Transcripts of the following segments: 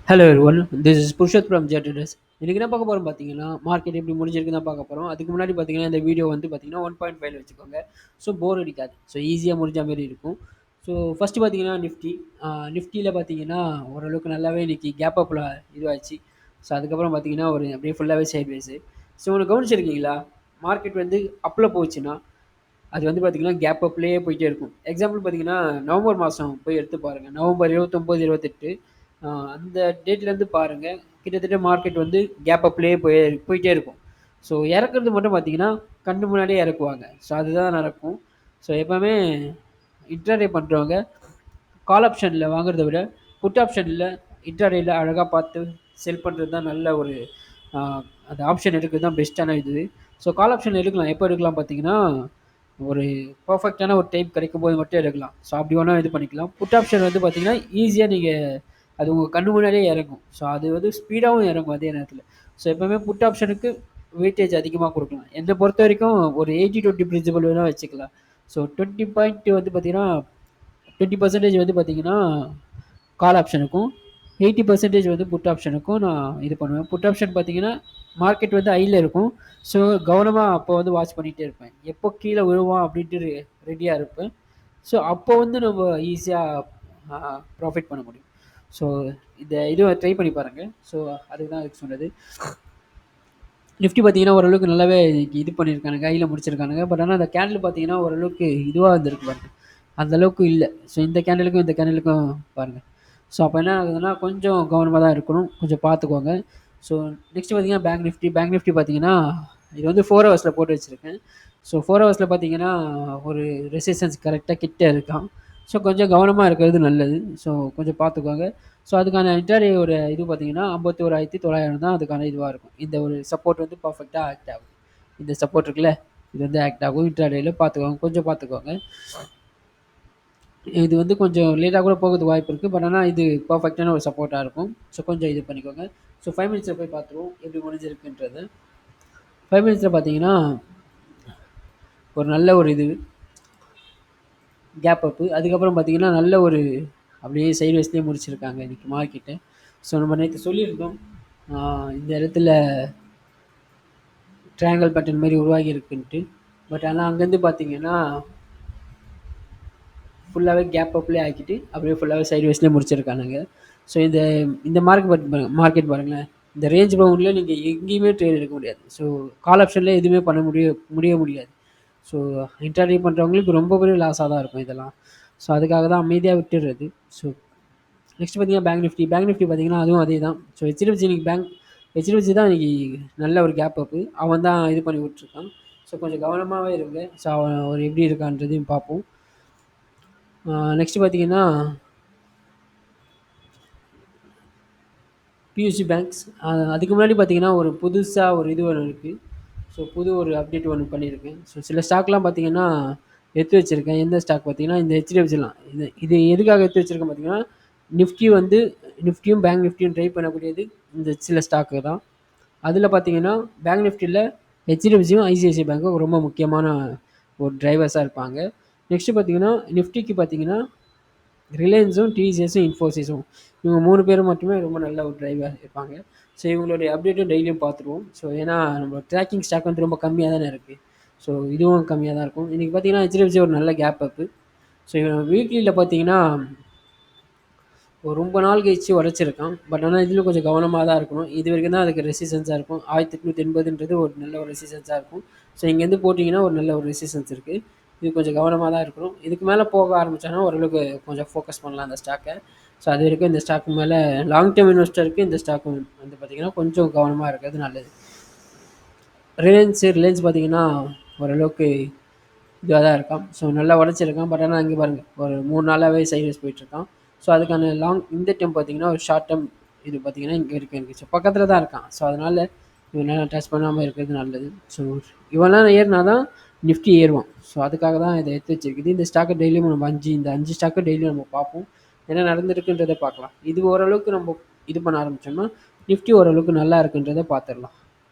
Hello everyone, this is Purushoth from ஜெட்ரஸ். இன்னைக்கு என்ன பார்க்க போகிறோம் பார்த்தீங்கன்னா, மார்க்கெட் எப்படி முடிஞ்சிருக்கு தான் பார்க்க போகிறோம். அதுக்கு முன்னாடி பார்த்தீங்கன்னா, இந்த வீடியோ வந்து பார்த்தீங்கன்னா 1.5 வச்சுக்கோங்க. ஸோ போர் அடிக்காது. ஸோ ஈஸியாக முடிஞ்ச மாதிரி இருக்கும். ஸோ ஃபஸ்ட்டு பார்த்தீங்கன்னா நிஃப்டியில் பார்த்தீங்கன்னா ஓரளவுக்கு நல்லாவே இன்னைக்கு கேப் அப்பில் இதுவாச்சு. ஸோ அதுக்கப்புறம் பார்த்தீங்கன்னா ஒரு அப்படியே ஃபுல்லாகவே சைட் வைஸு. ஸோ ஒன்று கவனிச்சிருக்கீங்களா? மார்க்கெட் வந்து அப்பில் போச்சுன்னா அது வந்து பார்த்தீங்கன்னா கேப் அப்லேயே போயிட்டே இருக்கும். எக்ஸாம்பிள் பார்த்தீங்கன்னா நவம்பர் மாதம் போய் எடுத்து பாருங்கள். நவம்பர் 29, 28 அந்த டேட்லேருந்து பாருங்கள். கிட்டத்தட்ட மார்க்கெட் வந்து கேப் அப்லேயே போயிட்டே இருக்கும். ஸோ இறக்குறது மட்டும் பார்த்தீங்கன்னா கண்ணு முன்னாடியே இறக்குவாங்க. ஸோ அதுதான் நடக்கும். ஸோ எப்போவுமே இன்ட்ராடே பண்ணுறவங்க கால் ஆப்ஷனில் வாங்குறத விட புட் ஆப்ஷனில் இன்ட்ராடேயில் அழகாக பார்த்து செல் பண்ணுறது தான் நல்ல ஒரு அந்த ஆப்ஷன் எடுக்கிறது தான் பெஸ்ட்டான இது. ஸோ கால் ஆப்ஷன் எடுக்கலாம். எப்போ எடுக்கலாம் பார்த்தீங்கன்னா ஒரு பர்ஃபெக்டான ஒரு டைப் கிடைக்கும் போது மட்டும் எடுக்கலாம். ஸோ அப்படி வேணால் இது பண்ணிக்கலாம். புட் ஆப்ஷன் வந்து பார்த்தீங்கன்னா ஈஸியாக நீங்கள் அது உங்கள் கண்ணு முன்னாடியே இறங்கும். ஸோ அது வந்து ஸ்பீடாகவும் இறங்கும் அதே நேரத்தில். ஸோ எப்போவுமே புட் ஆப்ஷனுக்கு வெயிட்டேஜ் அதிகமாக கொடுக்கலாம். என்னை பொறுத்த வரைக்கும் ஒரு 80-20 பிரின்சிபல் வேணால் வச்சுக்கலாம். ஸோ 20 பாயிண்ட் வந்து பார்த்தீங்கன்னா 20% வந்து பார்த்தீங்கன்னா கால் ஆப்ஷனுக்கும் 80% வந்து புட் ஆப்ஷனுக்கும் நான் இது பண்ணுவேன். புட் ஆப்ஷன் பார்த்தீங்கன்னா மார்க்கெட் வந்து ஹையில் இருக்கும். ஸோ கவனமாக அப்போ வந்து வாட்ச் பண்ணிகிட்டே இருப்பேன். எப்போ கீழே விழுவான் அப்படின்ட்டு ரெடியாக இருப்பேன். ஸோ அப்போ வந்து நம்ம ஈஸியாக ப்ராஃபிட் பண்ண முடியும். ஸோ இது ட்ரை பண்ணி பாருங்கள். ஸோ அதுக்கு தான் அதுக்கு சொன்னது. நிஃப்டி பார்த்தீங்கன்னா ஓரளவுக்கு நல்லாவே இது பண்ணியிருக்கானுங்க, கையில் முடிச்சிருக்கானுங்க. பட் ஆனால் அந்த கேண்டில் பார்த்தீங்கன்னா ஓரளவுக்கு இதுவாக இருந்திருக்கு பாருங்க. அந்த அளவுக்கு இல்லை. ஸோ இந்த கேண்டலுக்கும் இந்த கேண்டலுக்கும் பாருங்கள். ஸோ அப்போ என்ன ஆகுதுன்னா கொஞ்சம் கவனமாக தான் இருக்கணும். கொஞ்சம் பார்த்துக்கோங்க. ஸோ நெக்ஸ்ட் பார்த்தீங்கன்னா பேங்க் நிஃப்டி பார்த்தீங்கன்னா இது வந்து 4 ஹவர்ஸில் போட்டு வச்சுருக்கேன். ஸோ 4 ஹவர்ஸில் பார்த்தீங்கன்னா ஒரு ரெசிஸ்டன்ஸ் கரெக்டாக கிட்ட இருக்கான். ஸோ கொஞ்சம் கவனமாக இருக்கிறது நல்லது. ஸோ கொஞ்சம் பார்த்துக்கோங்க. ஸோ அதுக்கான இன்டர்டே ஒரு இது பார்த்தீங்கன்னா 51,900 தான் அதுக்கான இதுவாக இருக்கும். இந்த ஒரு சப்போர்ட் வந்து பர்ஃபெக்டாக ஆக்ட் ஆகும். இந்த சப்போர்ட் இருக்குல்ல, இது வந்து ஆக்ட் ஆகும். இன்டர்டேயில் பார்த்துக்கோங்க, கொஞ்சம் பார்த்துக்கோங்க. இது வந்து கொஞ்சம் லேட்டாக கூட போகிறதுக்கு வாய்ப்பு இருக்குது. பட் ஆனால் இது பர்ஃபெக்டான ஒரு சப்போர்ட்டாக இருக்கும். ஸோ கொஞ்சம் இது பண்ணிக்கோங்க. ஸோ 5 மினிட்ஸில் போய் பார்த்துருவோம் எப்படி முடிஞ்சிருக்குன்றது. 5 மினிட்ஸில் பார்த்தீங்கன்னா ஒரு நல்ல ஒரு இது கேப் அப்பு. அதுக்கப்புறம் பார்த்தீங்கன்னா நல்ல ஒரு அப்படியே சைடு வைஸ்லேயே முடிச்சிருக்காங்க இன்றைக்கி மார்க்கெட்டு. ஸோ நம்ம நேற்று சொல்லியிருந்தோம் இந்த இடத்துல ட்ரையாங்கல் பேட்டர்ன் மாதிரி உருவாகி இருக்குன்ட்டு. பட் ஆனால் அங்கேருந்து பார்த்தீங்கன்னா ஃபுல்லாகவே கேப் அப்லேயே ஆக்கிட்டு அப்படியே ஃபுல்லாகவே சைடு வைஸ்லேயே முடிச்சிருக்கானுங்க. ஸோ இந்த மார்க்கெட் பாருங்களேன். இந்த ரேஞ்ச் பவுண்டில் நீங்கள் எங்கேயுமே ட்ரேட் எடுக்க முடியாது. ஸோ கால் ஆப்ஷனில் எதுவுமே பண்ண முடியாது. ஸோ இன்ட்ராடே பண்ணுறவங்களுக்கு ரொம்ப பெரிய லாஸாக தான் இருக்கும் இதெல்லாம். ஸோ அதுக்காக தான் அமைதியாக விட்டுடுறது. ஸோ நெக்ஸ்ட் பார்த்தீங்கன்னா பேங்க் நிஃப்டி பார்த்தீங்கன்னா அதுவும் அதே தான். ஸோ ஹெச்டிஎஃப்சி தான் இன்றைக்கி நல்ல ஒரு கேப் அப்பு. அவன் தான் இது பண்ணி விட்ருக்கான். ஸோ கொஞ்சம் கவனமாகவே இருங்க. ஸோ அவன் ஒரு எப்படி இருக்கான்றதையும் பார்ப்போம். நெக்ஸ்ட் பார்த்தீங்கன்னா பியூசி பேங்க்ஸ். அதுக்கு முன்னாடி பார்த்தீங்கன்னா ஒரு புதுசாக ஒரு இது ஒன்று இருக்குது. ஸோ புது ஒரு அப்டேட் ஒன்று பண்ணியிருக்கேன். ஸோ சில ஸ்டாக்லாம் பார்த்தீங்கன்னா எடுத்து வச்சுருக்கேன். எந்த ஸ்டாக் பார்த்தீங்கன்னா இந்த ஹெச்டிஎஃப்சிலாம். இது எதுக்காக எடுத்து வச்சுருக்கேன் பார்த்தீங்கன்னா நிஃப்டியும் பேங்க் நிஃப்டியும் ட்ரை பண்ணக்கூடியது இந்த சில ஸ்டாக்கு தான். அதில் பார்த்தீங்கன்னா பேங்க் நிஃப்டியில் ஹெச்டிஎஃப்சியும் ஐசிஐசிஐ பேங்க்கும் ரொம்ப முக்கியமான ஒரு டிரைவர்ஸாக இருப்பாங்க. நெக்ஸ்ட்டு பார்த்தீங்கன்னா நிஃப்டிக்கு பார்த்தீங்கன்னா ரிலையன்ஸும் டிசிஎஸும் இன்ஃபோசிஸும் இவங்க 3 பேரும் மட்டுமே ரொம்ப நல்ல ஒரு டிரைவர் இருப்பாங்க. ஸோ இவங்களுடைய அப்டேட்டும் டெய்லியும் பார்த்துருவோம். ஸோ ஏன்னா நம்ம ட்ராக்கிங் ஸ்டாக் வந்து ரொம்ப கம்மியாக தானே இருக்குது. ஸோ இதுவும் கம்மியாக தான் இருக்கும். இன்றைக்கி பார்த்தீங்கன்னா ஹெச்டிஎஃப்சி ஒரு நல்ல கேப் அப்பு. ஸோ இவன் வீக்லியில் பார்த்தீங்கன்னா ஒரு ரொம்ப நாள் கழிச்சு உடச்சிருக்கான். பட் ஆனால் இதில் கொஞ்சம் கவனமாக தான் இருக்கணும். இது வரைக்கும் தான் அதுக்கு ரெசிஸ்டன்ஸாக இருக்கும். 1880 ஒரு நல்ல ஒரு ரெசிஸ்டன்ஸாக இருக்கும். ஸோ இங்கேருந்து போட்டிங்கன்னா ஒரு நல்ல ஒரு ரெசிஸ்டன்ஸ் இருக்குது. இது கொஞ்சம் கவனமாக தான் இருக்கணும். இதுக்கு மேலே போக ஆரம்பித்தானா ஓரளவுக்கு கொஞ்சம் ஃபோக்கஸ் பண்ணலாம் அந்த ஸ்டாக்கை. ஸோ அது வரைக்கும் இந்த ஸ்டாக்கு மேலே லாங் டேர்ம் இன்வெஸ்டருக்கு இந்த ஸ்டாக்கு வந்து பார்த்திங்கன்னா கொஞ்சம் கவனமாக இருக்கிறது நல்லது. ரிலையன்ஸ் பார்த்திங்கன்னா ஓரளவுக்கு இதுவாக தான் இருக்கான். ஸோ நல்லா உடச்சிருக்கான். பட் ஆனால் அங்கே பாருங்கள் ஒரு 3 நாளாகவே சைட்வேஸ் போயிட்டுருக்கான். ஸோ அதுக்கான இந்த டைம் பார்த்தீங்கன்னா ஒரு ஷார்ட் டேர்ம் இது பார்த்தீங்கன்னா இங்கே இருக்குது. ஸோ பக்கத்தில் தான் இருக்கான். ஸோ அதனால் இவனால் டச் பண்ணாமல் இருக்கிறது நல்லது. ஸோ இவெல்லாம் ஏறினா தான் நிஃப்டி ஏறுவான். ஸோ அதுக்காக தான் இதை எடுத்து வச்சிருக்குது. இந்த ஸ்டாக்கை டெய்லியும் நம்ம இந்த 5 ஸ்டாக்கை டெய்லியும் நம்ம பார்ப்போம். என்ன நடந்திருக்குன்றதை பார்க்கலாம். இது ஓரளவுக்கு நம்ம இது பண்ண ஆரம்பித்தோம்னா நிஃப்டி ஓரளவுக்கு நல்லா இருக்குன்றதை பார்த்துடலாம்.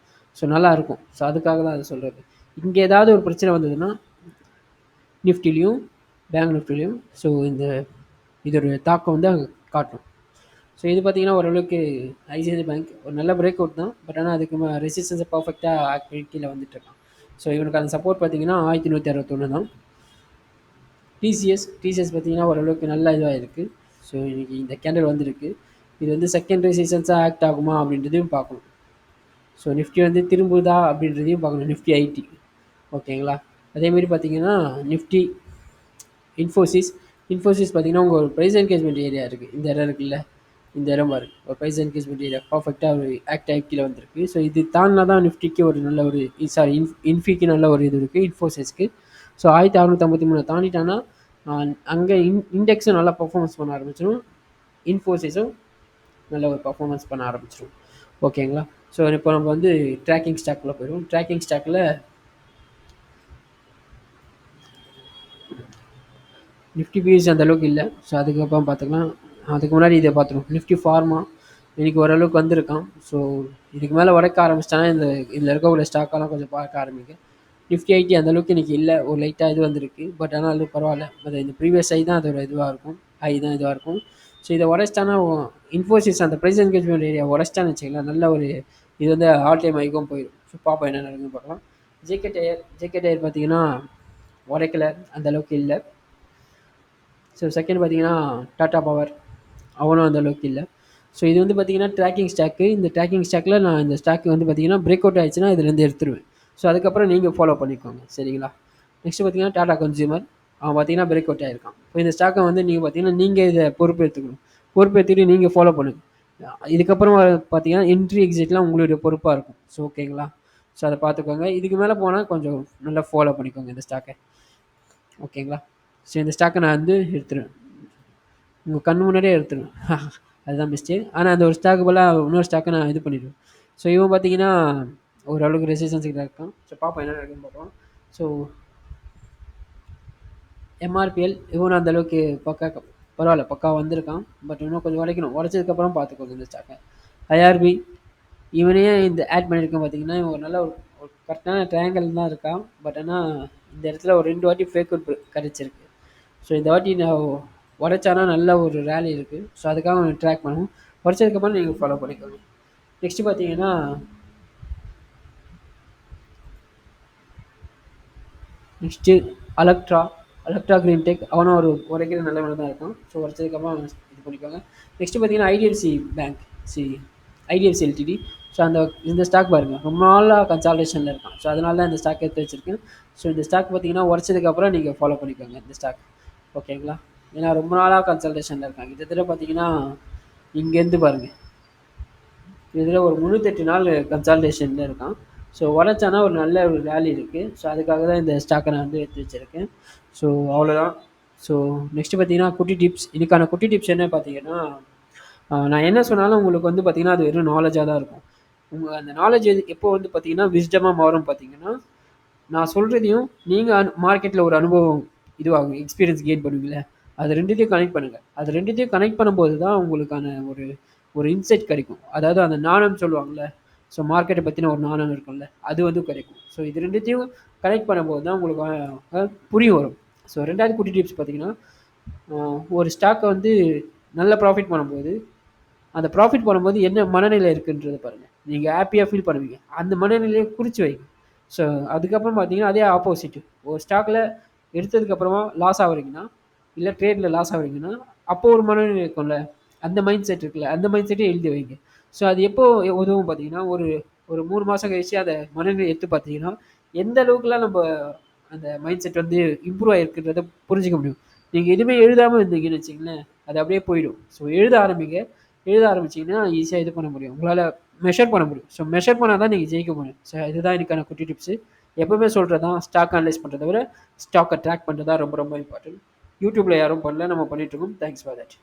ஸோ நல்லாயிருக்கும். ஸோ அதுக்காக தான் அதை சொல்கிறது. இங்கே ஏதாவது ஒரு பிரச்சனை வந்ததுன்னா நிஃப்டிலையும் பேங்க் நிஃப்டிலையும் ஸோ இதோடைய தாக்கம் வந்து அங்கே காட்டும். ஸோ இது பார்த்தீங்கன்னா ஓரளவுக்கு ஐசிஐசிஐ பேங்க் ஒரு நல்ல பிரேக் அவுட் தான். பட் ஆனால் அதுக்கு ரெசிஸ்டன்ஸை பர்ஃபெக்டாக ஆக்ட் பண்ணி கீழே வந்துட்டுருக்கான். ஸோ இவனுக்கு அந்த சப்போர்ட் பார்த்தீங்கன்னா 1161 தான். டிசிஎஸ் பார்த்தீங்கன்னா ஓரளவுக்கு நல்ல இதுவாக இருக்குது. ஸோ இன்றைக்கி இந்த கேண்டல் வந்திருக்கு. இது வந்து செகண்ட் ரெசிஸ்டன்ஸாக ஆக்ட் ஆகுமா அப்படின்றதையும் பார்க்கணும். ஸோ நிஃப்டி வந்து திரும்புதா அப்படின்றதையும் பார்க்கணும். நிஃப்டி ஐடி ஓகேங்களா. அதேமாரி பார்த்தீங்கன்னா நிஃப்டி இன்ஃபோசிஸ் பார்த்தீங்கன்னா உங்கள் ஒரு ப்ரைஸ் என்கேஜ்மெண்ட் ஏரியா இருக்குது. இந்த இடம் இருக்குல்ல, இந்த இடம் பாரு, ஒரு ப்ரைஸ் என்கேஜ்மெண்ட் ஏரியா பர்ஃபெக்டாக ஒரு ஆக்ட் ஆகி கீழே வந்திருக்கு. ஸோ இது தாண்டினா தான் நிஃப்டிக்கு ஒரு நல்ல ஒரு இன்ஃபிக்கு நல்ல ஒரு இது இருக்குது இன்ஃபோசிஸ்க்கு. ஸோ 1653 தாண்டிட்டான்னா அங்கே இண்டெக்ஸும் நல்லா பர்ஃபார்மன்ஸ் பண்ண ஆரம்பிச்சிடும், இன்ஃபோசிஸும் நல்ல ஒரு பர்ஃபார்மன்ஸ் பண்ண ஆரம்பிச்சிடும். ஓகேங்களா. ஸோ இப்போ நம்ம வந்து ட்ராக்கிங் ஸ்டாக்கில் போயிடுவோம். ட்ராக்கிங் ஸ்டாக்கில் நிஃப்டி பிஎஸ்சி அந்த அளவுக்கு இல்லை. ஸோ அதுக்கப்புறம் பார்த்துக்கலாம். அதுக்கு முன்னாடி இதை பார்த்துருவோம். நிஃப்டி ஃபார்மா இன்றைக்கி ஓரளவுக்கு வந்திருக்கான். ஸோ இதுக்கு மேலே உடைக்க ஆரம்பிச்சிட்டானா இதில் இருக்கக்கூடிய ஸ்டாக்கெல்லாம் கொஞ்சம் பார்க்க ஆரம்பிங்க. நிஃப்டி ஐடி அந்தளவுக்கு இன்றைக்கி இல்லை, ஒரு லைட்டாக இது வந்திருக்கு. பட் ஆனால் அது பரவாயில்ல. அது இந்த ப்ரீவியஸ் ஐ தான் அதோட இதுவாக இருக்கும், ஐ தான் இதுவாக இருக்கும். ஸோ இதை உடைச்சிட்டானா இன்ஃபோசிஸ் அந்த ப்ரைஸ் என்கேஜ்மெண்ட் ஏரியா உடைச்சிட்டான்னு வச்சுக்கலாம், நல்ல ஒரு இது வந்து ஆல் டைம் ஐக்கும் போயிடும். ஸோ பாப்பா என்ன நடக்குதுன்னு பார்க்கலாம். ஜேகே டயர் பார்த்தீங்கன்னா உடைக்கலை, அந்தளவுக்கு இல்லை. ஸோ செகண்ட் பார்த்தீங்கன்னா டாட்டா பவர், அவனும் அந்த அளவுக்கு இல்லை. ஸோ இது வந்து பார்த்தீங்கன்னா ட்ராக்கிங் ஸ்டாக்கு. இந்த ட்ராக்கிங் ஸ்டாக்கில் நான் இந்த ஸ்டாக்கு வந்து பார்த்தீங்கன்னா பிரேக் அவுட் ஆகிடுச்சுன்னா இதுலேருந்து எடுத்துருவேன். ஸோ அதுக்கப்புறம் நீங்கள் ஃபாலோ பண்ணிக்கோங்க, சரிங்களா. நெக்ஸ்ட்டு பார்த்தீங்கன்னா டாடா கன்சியூமர், அவன் பார்த்தீங்கன்னா பிரேக் அவுட் ஆகிருக்கான். இப்போ இந்த ஸ்டாக்கை வந்து நீங்கள் பார்த்தீங்கன்னா நீங்கள் இதை பொறுப்பேற்றுக்கணும். பொறுப்பேற்றுட்டு நீங்கள் ஃபாலோ பண்ணுங்கள். இதுக்கப்புறம் பார்த்தீங்கன்னா என்ட்ரி எக்ஸிட்லாம் உங்களுடைய பொறுப்பாக இருக்கும். ஸோ ஓகேங்களா. ஸோ அதை பார்த்துக்கோங்க. இதுக்கு மேலே போனால் கொஞ்சம் நல்லா ஃபாலோ பண்ணிக்கோங்க இந்த ஸ்டாக்கை, ஓகேங்களா. ஸோ இந்த ஸ்டாக்கை நான் வந்து எடுத்துருவேன், உங்கள் கண் முன்னாடியே எடுத்துருவேன். அதுதான் மிஸ்டேக். ஆனால் அந்த ஒரு ஸ்டாக்கு போல் இன்னொரு ஸ்டாக்கை நான் இது பண்ணிவிடுவேன். ஸோ இவன் பார்த்தீங்கன்னா ஓரளவுக்கு ரெசிஸ்டன்ஸ் கிட்ட இருக்கான். ஸோ பார்ப்போம் என்ன நடக்குதுன்னு பார்ப்போம். ஸோ எம்ஆர்பிஎல் இவனும் அந்தளவுக்கு பரவாயில்ல, பக்கா வந்திருக்கான். பட் இன்னும் கொஞ்சம் உடைக்கணும். உடைச்சதுக்கப்புறம் பார்த்துக்கோங்க இந்த ஸ்டாக்கை. ஐஆர்பி இவனையே இந்த ஆட் பண்ணியிருக்கேன். பார்த்தீங்கன்னா இவன் ஒரு நல்ல ஒரு கரெக்டான ட்ரையாங்கல் தான் இருக்கான். பட் ஆனால் இந்த இடத்துல ஒரு 2 வாட்டி ஃபேக் அவுட் கிடச்சிருக்கு. ஸோ இந்த வாட்டி நான் உடைச்சானா நல்ல ஒரு ரேலி இருக்குது. ஸோ அதுக்காக ட்ராக் பண்ணுவோம். உடைச்சதுக்கப்புறம் நீங்கள் ஃபாலோ பண்ணிக்கோங்க. நெக்ஸ்ட்டு பார்த்தீங்கன்னா நெக்ஸ்ட்டு அலக்ட்ரா கிரீன் டெக், அவனும் ஒரு உடைக்கிற நிலைமையில தான் இருக்கும். ஸோ உடைச்சதுக்கப்புறம் இது பண்ணிக்கோங்க. நெக்ஸ்ட்டு பார்த்தீங்கன்னா ஐடிஎஃப்சி எல்டிடி. ஸோ இந்த ஸ்டாக் பாருங்கள், ரொம்ப நாளாக கன்சால்டேஷனில் இருக்கான். ஸோ அதனால தான் இந்த ஸ்டாக் எடுத்து வச்சுருக்கேன். ஸோ இந்த ஸ்டாக் பார்த்தீங்கன்னா உடைச்சதுக்கப்புறம் நீங்கள் ஃபாலோ பண்ணிக்கோங்க இந்த ஸ்டாக், ஓகேங்களா. ஏன்னா ரொம்ப நாளாக கன்சல்டேஷனில் இருக்காங்க. கிட்டத்தட்ட பார்த்தீங்கன்னா இங்கேருந்து பாருங்கள், இதில் ஒரு 308 நாள் கன்சல்டேஷனில் இருக்கான். ஸோ உடைச்சானா ஒரு நல்ல ஒரு வேல்யூ இருக்குது. ஸோ அதுக்காக தான் இந்த ஸ்டாக்கை நான் வந்து எடுத்து வச்சுருக்கேன். ஸோ அவ்வளோதான். ஸோ நெக்ஸ்ட்டு பார்த்தீங்கன்னா குட்டி டிப்ஸ். இதுக்கான குட்டி டிப்ஸ் என்ன பார்த்தீங்கன்னா, நான் என்ன சொன்னாலும் உங்களுக்கு வந்து பார்த்தீங்கன்னா அது வெறும் நாலேஜாக தான் இருக்கும். உங்கள் அந்த நாலேஜ் எப்போ வந்து பார்த்தீங்கன்னா விஸ்டமாக மாறும் பார்த்தீங்கன்னா, நான் சொல்கிறதையும் நீங்கள் மார்க்கெட்டில் ஒரு அனுபவம் இதுவாகும், எக்ஸ்பீரியன்ஸ் கெயின் பண்ணுவீங்களே, அது ரெண்டுத்தையும் கனெக்ட் பண்ணுங்கள். அது ரெண்டுத்தையும் கனெக்ட் பண்ணும்போது தான் உங்களுக்கான ஒரு இன்சைட் கிடைக்கும். அதாவது அந்த நாணம் சொல்லுவாங்கள்ல, ஸோ மார்க்கெட்டை பற்றின ஒரு நாணம் இருக்கும்ல, அது வந்து கிடைக்கும். ஸோ இது ரெண்டுத்தையும் கனெக்ட் பண்ணும்போது தான் உங்களுக்கு புரியும் வரும். ஸோ 2வது குட்டி டிப்ஸ் பார்த்தீங்கன்னா, ஒரு ஸ்டாக்கை வந்து நல்ல ப்ராஃபிட் பண்ணும்போது, அந்த ப்ராஃபிட் பண்ணும்போது என்ன மனநிலை இருக்குன்றதை பாருங்கள். நீங்கள் ஹாப்பியாக ஃபீல் பண்ணுவீங்க, அந்த மனநிலையை குறித்து வைங்க. ஸோ அதுக்கப்புறம் பார்த்தீங்கன்னா அதே ஆப்போசிட்டு, ஒரு ஸ்டாக்கில் எடுத்ததுக்கப்புறமா லாஸ் ஆகுறீங்கன்னா, இல்லை ட்ரேடில் லாஸ் ஆகுறீங்கன்னா, அப்போது ஒரு மனநிலை இருக்கும்ல, அந்த மைண்ட் செட் இருக்குல்ல, அந்த மைண்ட் செட்டே எழுதி வைங்க. ஸோ அது எப்போ உதவும் பார்த்தீங்கன்னா, ஒரு 3 மாதம் கழிச்சு அதை மனநிலை எடுத்து பார்த்தீங்கன்னா, எந்த அளவுக்குலாம் நம்ம அந்த மைண்ட் செட் வந்து இம்ப்ரூவ் ஆகிருக்குன்றதை புரிஞ்சிக்க முடியும். நீங்கள் எதுவுமே எழுதாமல் இருந்தீங்கன்னு வச்சிங்களேன், அது அப்படியே போயிடும். ஸோ எழுத ஆரம்பிங்க. எழுத ஆரம்பிச்சிங்கன்னா ஈஸியாக இது பண்ண முடியும், உங்களால் மெஷர் பண்ண முடியும். ஸோ மெஷர் பண்ணால் தான் நீங்கள் ஜெயிக்க முடியும். ஸோ இதுதான் எனக்கான குட்டி டிப்ஸு. எப்போவுமே சொல்கிறது தான், ஸ்டாக் அனலைஸ் பண்ணுறத விட ஸ்டாக்கை ட்ராக் பண்ணுறது தான் ரொம்ப ரொம்ப இம்பார்ட்டன்ட். யூடியூப்பில் யாரும் பண்ணல, நம்ம பண்ணிகிட்ருக்கோம். Thanks for that.